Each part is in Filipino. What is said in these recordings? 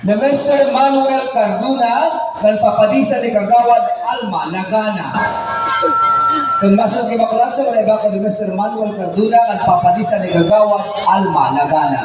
na Mr. Manuel Carduna ng papadisa ni Kagawad Alma Nagana. Kung masuk kay bakulat sa mga ko ni Mr. Manuel Carduna ng papadisa ni Kagawad Alma Nagana.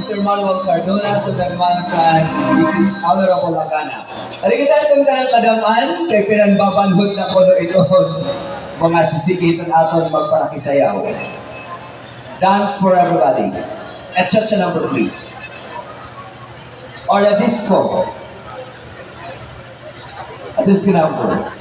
Mr. Manuel Cardona sa Dagmankan, Mrs. Honorable Lagana. Aligid itong kanang kadaman, kay pinanbabanhod na ko ito mga sisikis at aton magparakisayaw. Dance for everybody. At such a number, please. Or a disco. A disco number.